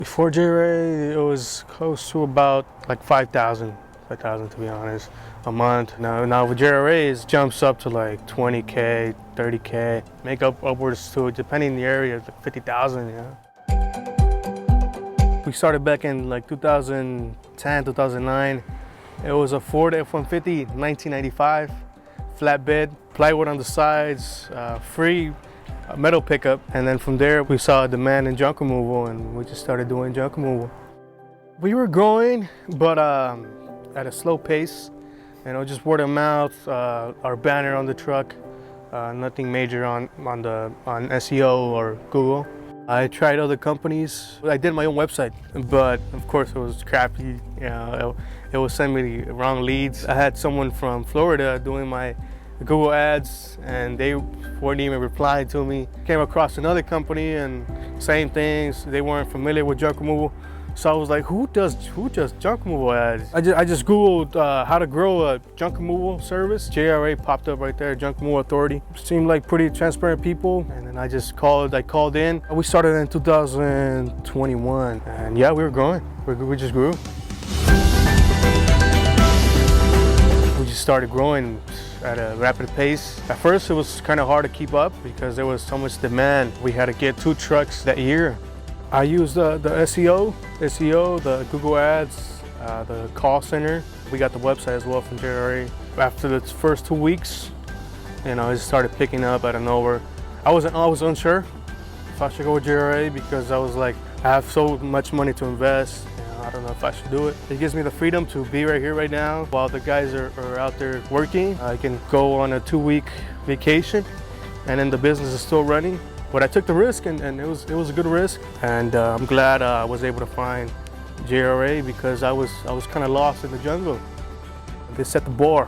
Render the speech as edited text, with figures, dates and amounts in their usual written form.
Before JRA, it was close to about like 5,000 to be honest, a month. Now with JRA, it jumps up to like 20K, 30K, make up upwards to, depending on the area, like 50,000, yeah. We started back in like 2010, 2009. It was a Ford F-150, 1995, flatbed, plywood on the sides, free metal pickup. And then from there, we saw a demand in junk removal and we just started doing junk removal. We were growing, but at a slow pace, just word of mouth, our banner on the truck, nothing major on SEO or Google. I tried other companies. I did my own website, but of course it was crappy. It was sending me the wrong leads. I had someone from Florida doing my Google ads and they wouldn't even reply to me. Came across another company and same things. They weren't familiar with junk removal. So I was like, who does junk removal ads? I just Googled how to grow a junk removal service. JRA popped up right there, Junk Removal Authority. Seemed like pretty transparent people. And then I called in. We started in 2021. And yeah, we were growing. We just grew. We just started growing at a rapid pace. At first, it was kind of hard to keep up because there was so much demand. We had to get 2 trucks that year. I used the SEO, the Google ads, the call center. We got the website as well from JRA. After the first 2 weeks, it just started picking up out of nowhere. I was unsure if I should go with JRA because I was like, I have so much money to invest. I don't know if I should do it. It gives me the freedom to be right here, right now, while the guys are out there working. I can go on a 2-week vacation, and then the business is still running. But I took the risk, and it was a good risk. And I'm glad I was able to find JRA because I was kind of lost in the jungle. They set the bar.